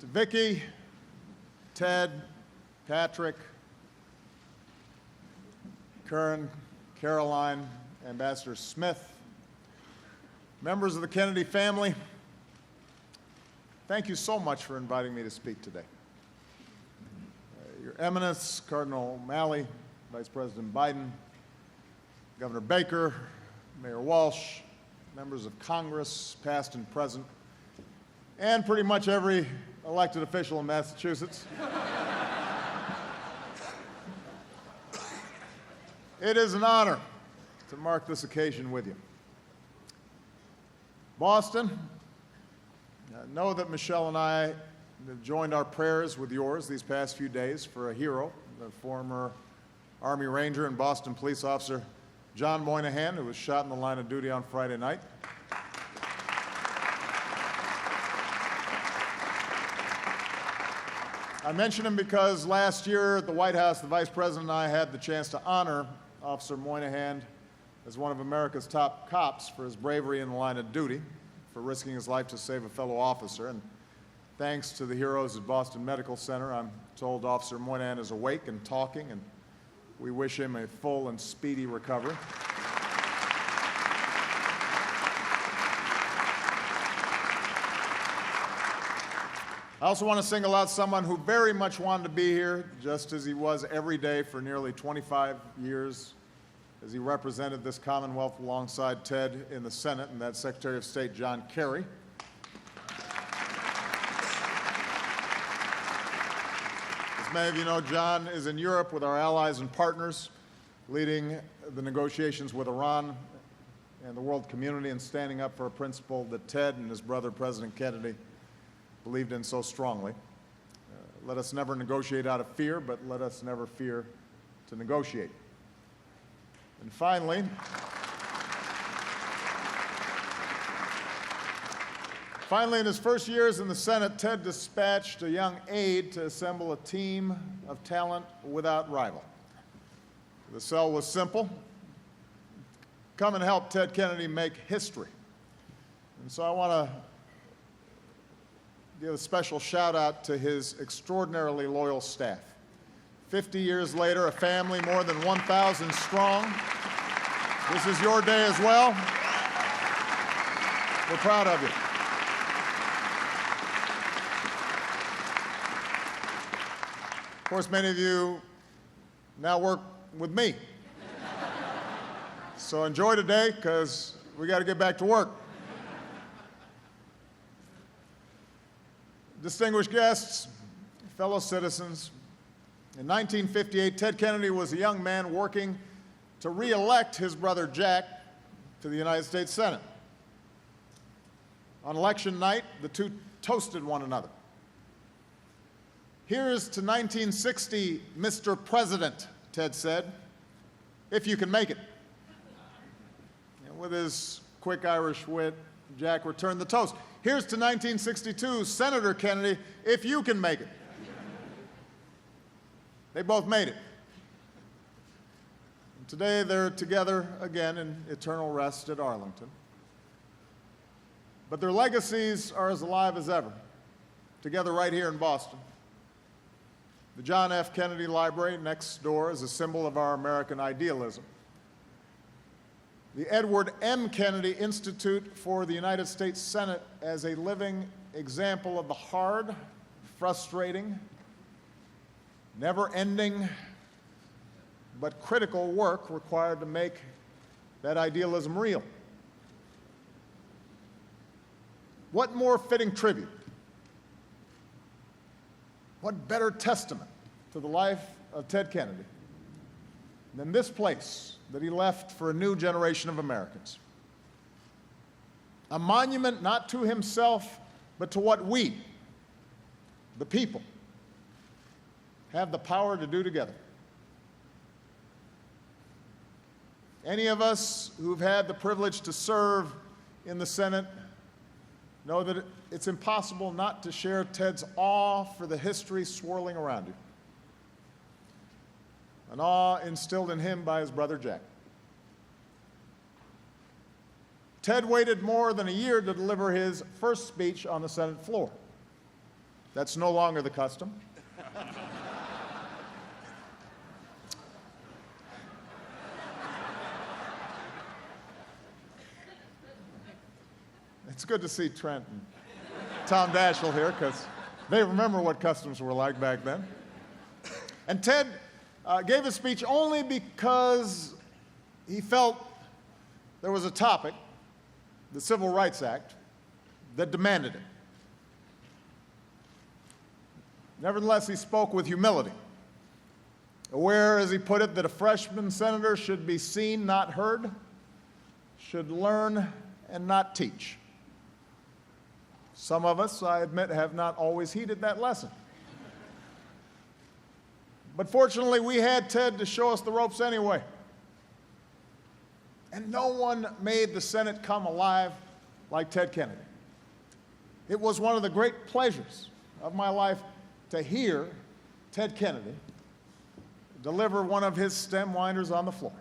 To Vicki, Ted, Patrick, Karen, Caroline, Ambassador Smith, members of the Kennedy family, thank you so much for inviting me to speak today. Your Eminence, Cardinal O'Malley, Vice President Biden, Governor Baker, Mayor Walsh, members of Congress, past and present, and pretty much every elected official in Massachusetts. It is an honor to mark this occasion with you. Boston, know that Michelle and I have joined our prayers with yours these past few days for a hero, the former Army Ranger and Boston police officer John Moynihan, who was shot in the line of duty on Friday night. I mention him because last year at the White House, the Vice President and I had the chance to honor Officer Moynihan as one of America's top cops for his bravery in the line of duty, for risking his life to save a fellow officer. And thanks to the heroes at Boston Medical Center, I'm told Officer Moynihan is awake and talking, and we wish him a full and speedy recovery. I also want to single out someone who very much wanted to be here, just as he was every day for nearly 25 years as he represented this Commonwealth alongside Ted in the Senate, and that's Secretary of State John Kerry. As many of you know, John is in Europe with our allies and partners, leading the negotiations with Iran and the world community and standing up for a principle that Ted and his brother, President Kennedy, believed in so strongly. Let us never negotiate out of fear, but let us never fear to negotiate. And finally, in his first years in the Senate, Ted dispatched a young aide to assemble a team of talent without rival. The sell was simple: come and help Ted Kennedy make history. And so I want to give a special shout out to his extraordinarily loyal staff. 50 years later, a family more than 1,000 strong. This is your day as well. We're proud of you. Of course, many of you now work with me. So enjoy today, because we got to get back to work. Distinguished guests, fellow citizens, in 1958, Ted Kennedy was a young man working to re-elect his brother Jack to the United States Senate. On election night, the two toasted one another. "Here's to 1960, Mr. President," Ted said, "if you can make it." And with his quick Irish wit, Jack returned the toast. "Here's to 1962, Senator Kennedy, if you can make it." They both made it. And today they're together again in eternal rest at Arlington. But their legacies are as alive as ever, together right here in Boston. The John F. Kennedy Library next door is a symbol of our American idealism. The Edward M. Kennedy Institute for the United States Senate as a living example of the hard, frustrating, never-ending, but critical work required to make that idealism real. What more fitting tribute? What better testament to the life of Ted Kennedy than this place that he left for a new generation of Americans? A monument not to himself, but to what we, the people, have the power to do together. Any of us who've had the privilege to serve in the Senate know that it's impossible not to share Ted's awe for the history swirling around you, an awe instilled in him by his brother Jack. Ted waited more than a year to deliver his first speech on the Senate floor. That's no longer the custom. It's good to see Trent and Tom Daschle here because they remember what customs were like back then. And Ted gave his speech only because he felt there was a topic, the Civil Rights Act, that demanded it. Nevertheless, he spoke with humility, aware, as he put it, that a freshman senator should be seen, not heard, should learn and not teach. Some of us, I admit, have not always heeded that lesson. But fortunately, we had Ted to show us the ropes anyway. And no one made the Senate come alive like Ted Kennedy. It was one of the great pleasures of my life to hear Ted Kennedy deliver one of his stem winders on the floor.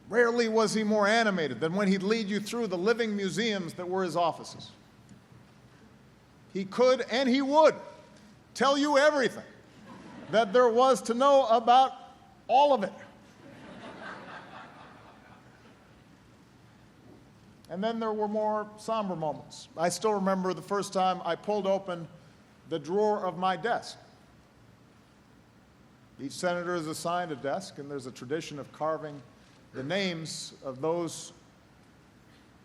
Rarely was he more animated than when he'd lead you through the living museums that were his offices. He could and he would tell you everything that there was to know about all of it. And then there were more somber moments. I still remember the first time I pulled open the drawer of my desk. Each senator is assigned a desk, and there's a tradition of carving the names of those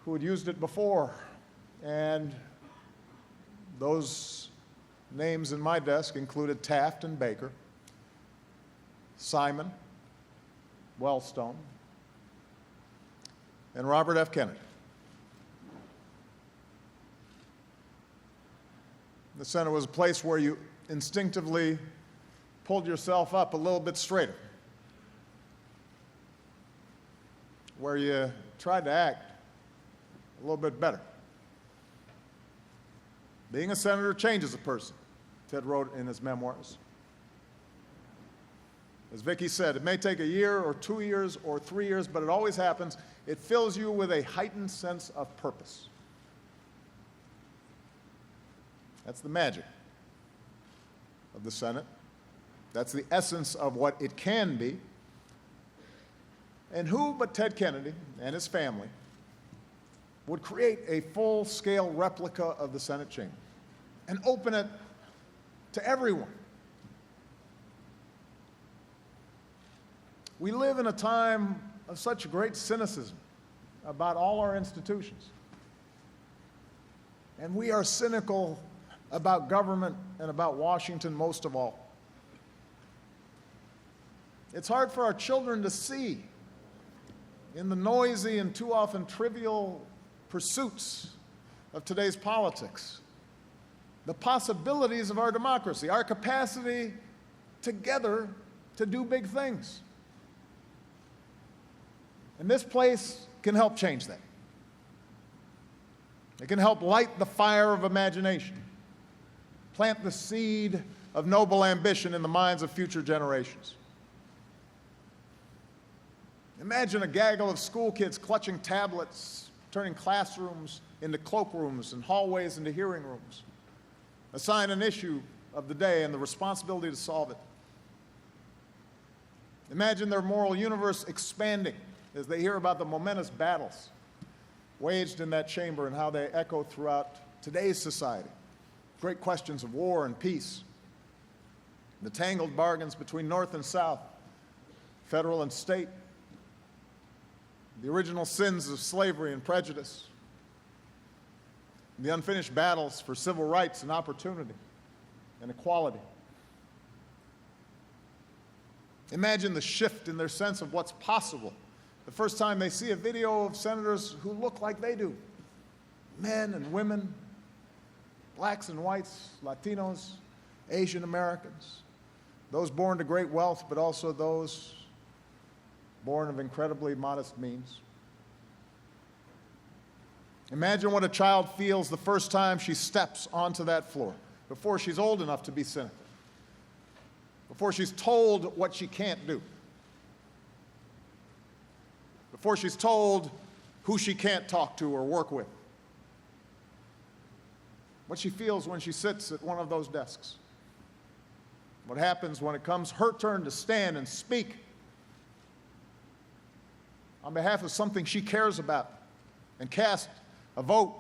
who had used it before. And those names in my desk included Taft and Baker, Simon, Wellstone, and Robert F. Kennedy. The Senate was a place where you instinctively pulled yourself up a little bit straighter, where you tried to act a little bit better. Being a senator changes a person, Ted wrote in his memoirs. As Vicki said, it may take a year or 2 years or 3 years, but it always happens. It fills you with a heightened sense of purpose. That's the magic of the Senate. That's the essence of what it can be. And who but Ted Kennedy and his family would create a full-scale replica of the Senate chamber and open it to everyone? We live in a time of such great cynicism about all our institutions. And we are cynical about government and about Washington most of all. It's hard for our children to see in the noisy and too often trivial pursuits of today's politics the possibilities of our democracy, our capacity together to do big things. And this place can help change that. It can help light the fire of imagination, plant the seed of noble ambition in the minds of future generations. Imagine a gaggle of school kids clutching tablets, turning classrooms into cloakrooms and hallways into hearing rooms. Assign an issue of the day and the responsibility to solve it. Imagine their moral universe expanding as they hear about the momentous battles waged in that chamber and how they echo throughout today's society. Great questions of war and peace, the tangled bargains between North and South, federal and state, the original sins of slavery and prejudice, the unfinished battles for civil rights and opportunity and equality. Imagine the shift in their sense of what's possible the first time they see a video of senators who look like they do, men and women, blacks and whites, Latinos, Asian Americans, those born to great wealth, but also those born of incredibly modest means. Imagine what a child feels the first time she steps onto that floor, before she's old enough to be senator, before she's told what she can't do, before she's told who she can't talk to or work with. what she feels when she sits at one of those desks, what happens when it comes her turn to stand and speak on behalf of something she cares about and cast a vote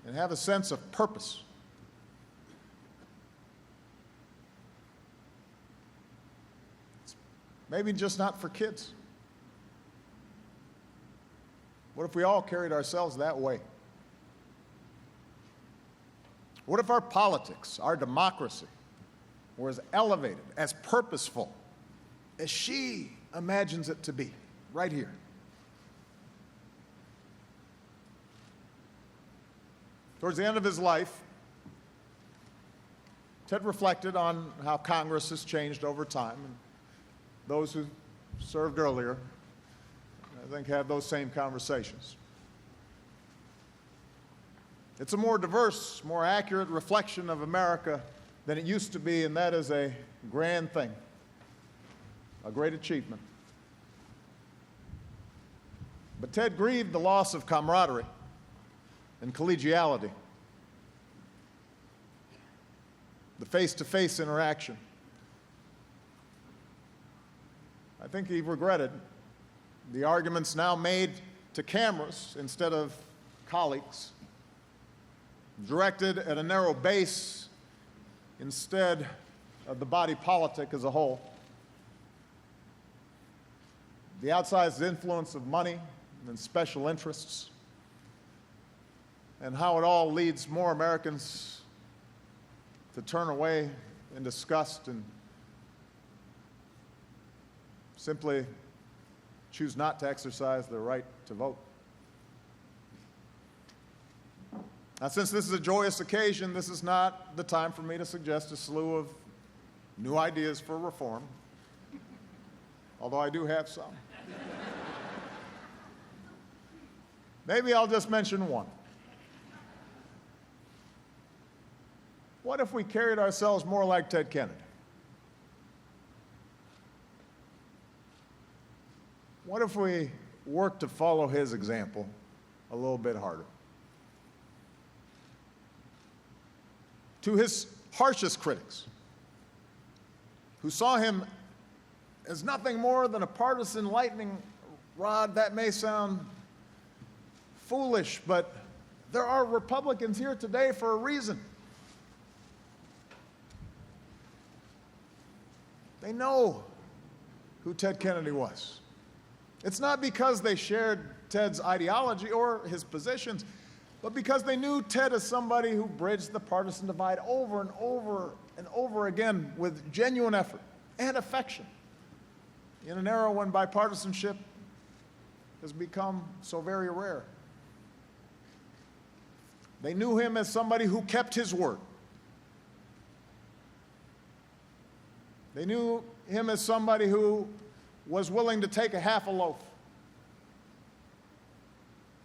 and have a sense of purpose. It's maybe just not for kids. What if we all carried ourselves that way? What if our politics, our democracy, were as elevated, as purposeful as she imagines it to be, right here? Towards the end of his life, Ted reflected on how Congress has changed over time, and those who served earlier, I think, have those same conversations. It's a more diverse, more accurate reflection of America than it used to be, and that is a grand thing, a great achievement. But Ted grieved the loss of camaraderie and collegiality, the face-to-face interaction. I think he regretted the arguments now made to cameras instead of colleagues, directed at a narrow base instead of the body politic as a whole. The outsized influence of money and special interests, and how it all leads more Americans to turn away in disgust and simply choose not to exercise their right to vote. Now, since this is a joyous occasion, this is not the time for me to suggest a slew of new ideas for reform, although I do have some. Maybe I'll just mention one. What if we carried ourselves more like Ted Kennedy? What if we worked to follow his example a little bit harder? To his harshest critics, who saw him as nothing more than a partisan lightning rod, that may sound foolish, but there are Republicans here today for a reason. They know who Ted Kennedy was. It's not because they shared Ted's ideology or his positions, but because they knew Ted as somebody who bridged the partisan divide over and over and over again with genuine effort and affection in an era when bipartisanship has become so very rare. They knew him as somebody who kept his word. They knew him as somebody who was willing to take a half a loaf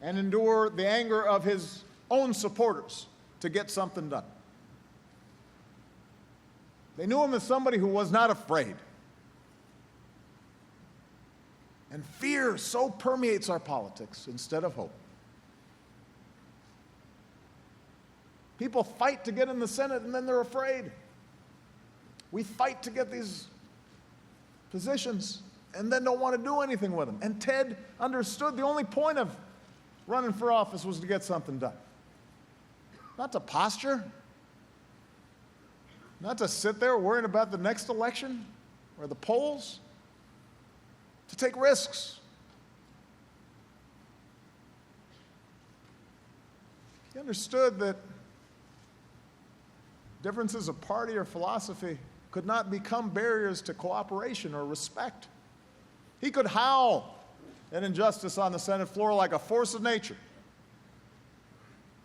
and endure the anger of his own supporters to get something done. They knew him as somebody who was not afraid. And fear so permeates our politics instead of hope. People fight to get in the Senate and then they're afraid. We fight to get these positions and then don't want to do anything with them. And Ted understood the only point of running for office was to get something done. Not to posture, not to sit there worrying about the next election or the polls, to take risks. He understood that differences of party or philosophy could not become barriers to cooperation or respect. He could howl at injustice on the Senate floor like a force of nature,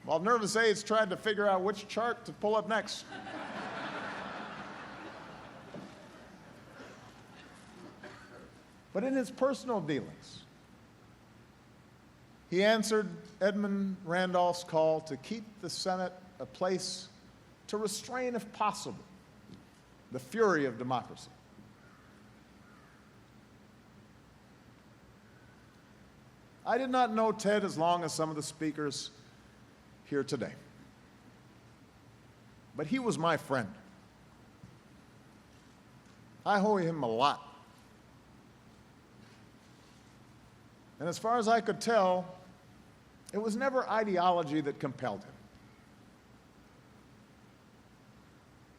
while nervous aides tried to figure out which chart to pull up next. But in his personal dealings, he answered Edmund Randolph's call to keep the Senate a place to restrain, if possible, the fury of democracy. I did not know Ted as long as some of the speakers here today. But he was my friend. I owe him a lot. And as far as I could tell, it was never ideology that compelled him,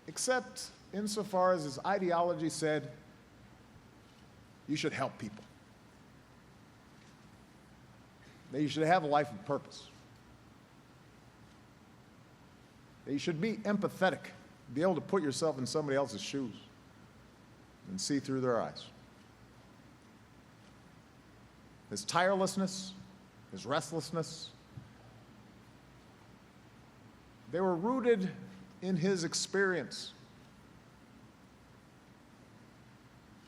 except insofar as his ideology said, you should help people, that you should have a life of purpose, that you should be empathetic, be able to put yourself in somebody else's shoes and see through their eyes. His tirelessness, his restlessness, they were rooted in his experience.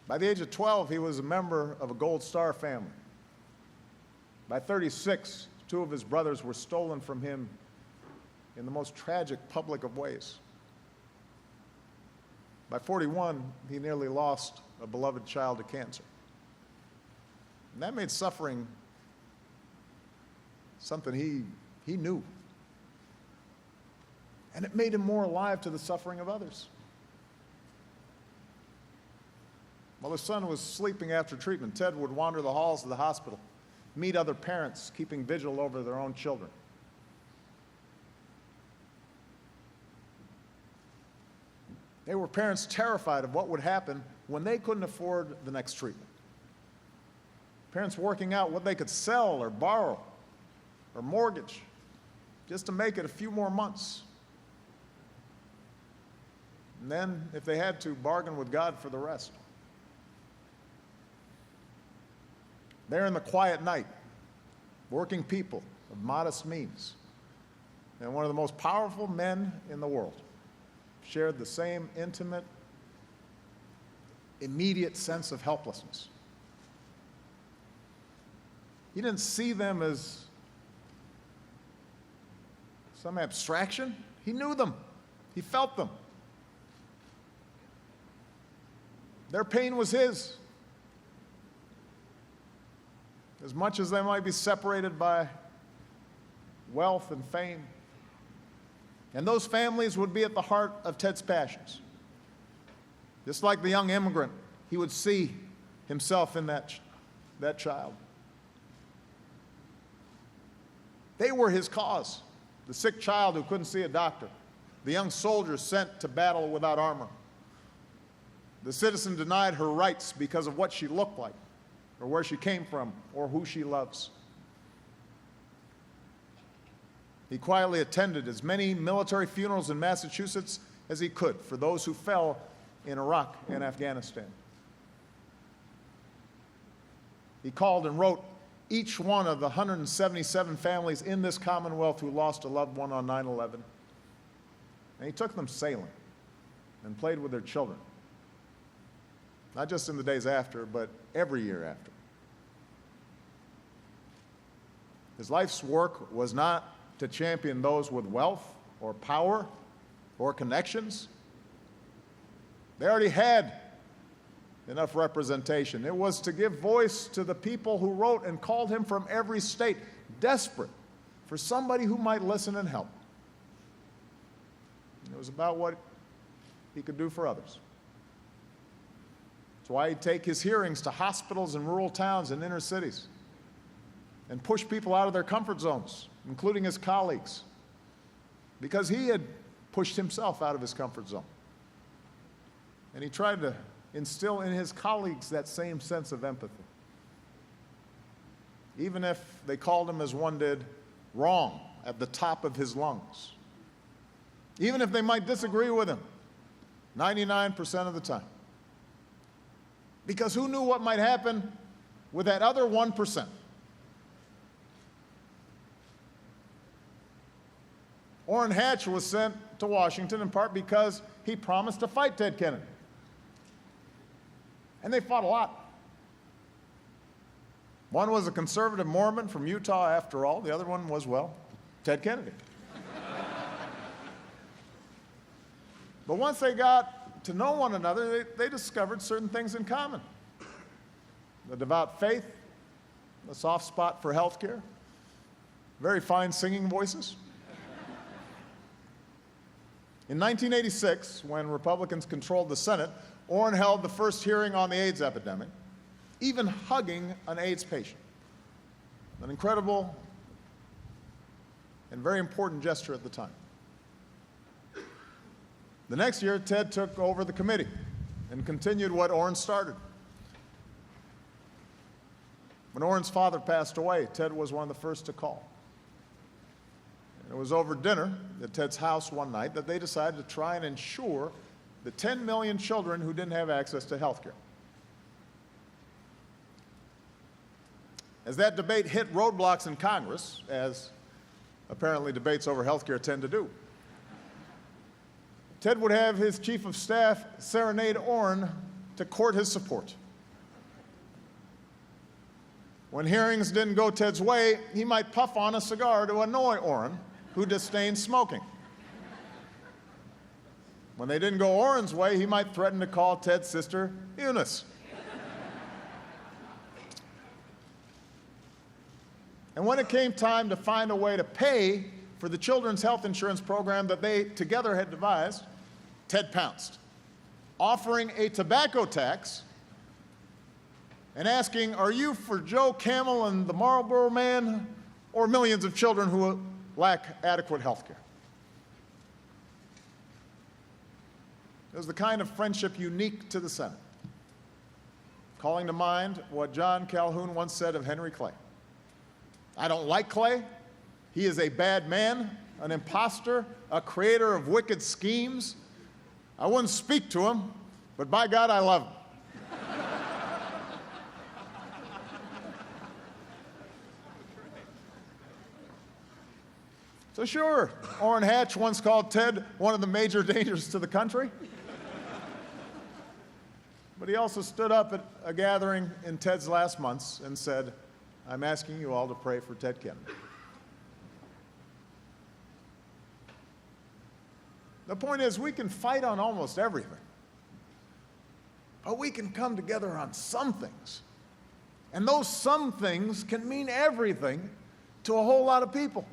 By the age of 12, he was a member of a Gold Star family. By 36, 2 of his brothers were stolen from him in the most tragic, public of ways. By 41, he nearly lost a beloved child to cancer. And that made suffering something he knew. And it made him more alive to the suffering of others. While his son was sleeping after treatment, Ted would wander the halls of the hospital, meet other parents keeping vigil over their own children. They were parents terrified of what would happen when they couldn't afford the next treatment. Parents working out what they could sell or borrow or mortgage just to make it a few more months. And then, if they had to, bargain with God for the rest. There in the quiet night, working people of modest means, and one of the most powerful men in the world, shared the same intimate, immediate sense of helplessness. He didn't see them as some abstraction. He knew them. He felt them. Their pain was his. As much as they might be separated by wealth and fame. And those families would be at the heart of Ted's passions. Just like the young immigrant, he would see himself in that child. They were his cause. The sick child who couldn't see a doctor. The young soldier sent to battle without armor. The citizen denied her rights because of what she looked like, or where she came from, or who she loves. He quietly attended as many military funerals in Massachusetts as he could for those who fell in Iraq and Afghanistan. He called and wrote each one of the 177 families in this Commonwealth who lost a loved one on 9/11. And he took them sailing and played with their children. Not just in the days after, but every year after. His life's work was not to champion those with wealth or power or connections. They already had enough representation. It was to give voice to the people who wrote and called him from every state, desperate for somebody who might listen and help. And it was about what he could do for others. That's why he'd take his hearings to hospitals in rural towns and inner cities and push people out of their comfort zones, including his colleagues, because he had pushed himself out of his comfort zone. And he tried to instill in his colleagues that same sense of empathy. Even if they called him, as one did, wrong at the top of his lungs. Even if they might disagree with him 99% of the time. Because who knew what might happen with that other 1%? Orrin Hatch was sent to Washington in part because he promised to fight Ted Kennedy. And they fought a lot. One was a conservative Mormon from Utah, after all. The other one was, well, Ted Kennedy. But once they got to know one another, they discovered certain things in common. The devout faith, the soft spot for health care, very fine singing voices. In 1986, when Republicans controlled the Senate, Orrin held the first hearing on the AIDS epidemic, even hugging an AIDS patient. An incredible and very important gesture at the time. The next year, Ted took over the committee and continued what Orrin started. When Orrin's father passed away, Ted was one of the first to call. And it was over dinner at Ted's house one night that they decided to try and ensure the 10 million children who didn't have access to health care. As that debate hit roadblocks in Congress, as apparently debates over health care tend to do, Ted would have his chief of staff serenade Orrin to court his support. When hearings didn't go Ted's way, he might puff on a cigar to annoy Orrin, who disdained smoking. When they didn't go Orrin's way, he might threaten to call Ted's sister Eunice. And when it came time to find a way to pay for the children's health insurance program that they together had devised, Ted pounced, offering a tobacco tax and asking, are you for Joe Camel and the Marlboro Man, or millions of children who lack adequate health care? It was the kind of friendship unique to the Senate, calling to mind what John Calhoun once said of Henry Clay. I don't like Clay. He is a bad man, an imposter, a creator of wicked schemes. I wouldn't speak to him, but by God, I love him. So sure, Orrin Hatch once called Ted one of the major dangers to the country. But he also stood up at a gathering in Ted's last months and said, I'm asking you all to pray for Ted Kennedy. The point is, we can fight on almost everything, but we can come together on some things. And those some things can mean everything to a whole lot of people.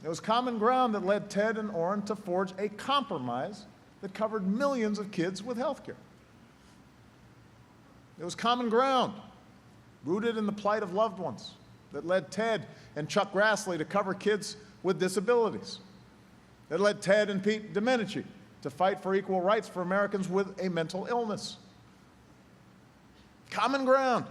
It was common ground that led Ted and Orrin to forge a compromise that covered millions of kids with health care. It was common ground, rooted in the plight of loved ones, that led Ted and Chuck Grassley to cover kids with disabilities. That led Ted and Pete Domenici to fight for equal rights for Americans with a mental illness. Common ground,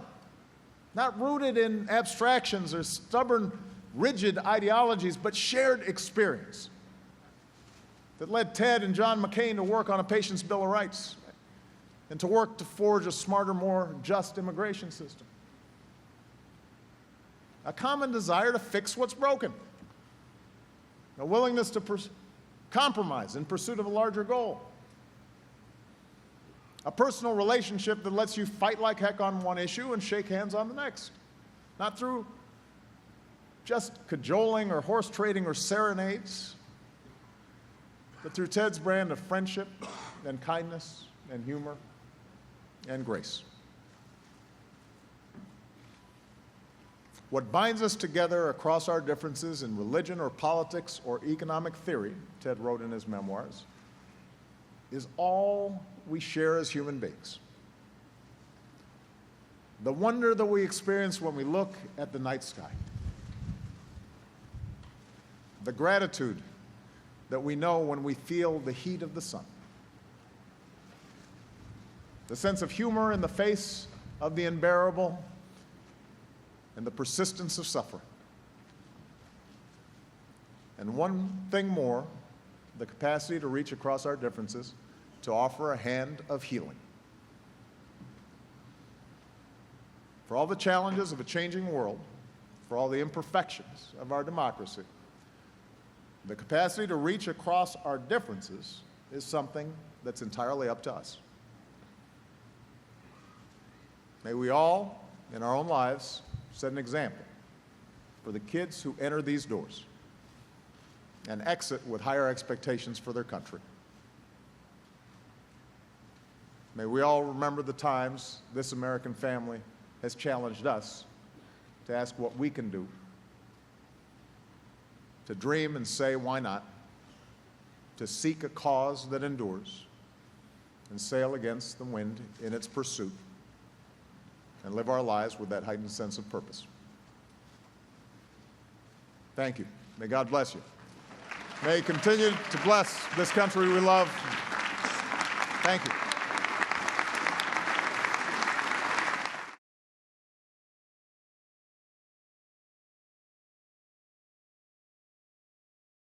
not rooted in abstractions or stubborn, rigid ideologies, but shared experience that led Ted and John McCain to work on a patient's Bill of Rights and to work to forge a smarter, more just immigration system. A common desire to fix what's broken, a willingness to compromise in pursuit of a larger goal, a personal relationship that lets you fight like heck on one issue and shake hands on the next, not through just cajoling or horse trading or serenades, but through Ted's brand of friendship and kindness and humor and grace. What binds us together across our differences in religion or politics or economic theory, Ted wrote in his memoirs, is all we share as human beings. The wonder that we experience when we look at the night sky. The gratitude that we know when we feel the heat of the sun. The sense of humor in the face of the unbearable and the persistence of suffering. And one thing more, the capacity to reach across our differences to offer a hand of healing. For all the challenges of a changing world, for all the imperfections of our democracy, the capacity to reach across our differences is something that's entirely up to us. May we all, in our own lives, set an example for the kids who enter these doors and exit with higher expectations for their country. May we all remember the times this American family has challenged us to ask what we can do to dream and say, why not? To seek a cause that endures and sail against the wind in its pursuit and live our lives with that heightened sense of purpose. Thank you. May God bless you. May He continue to bless this country we love. Thank you.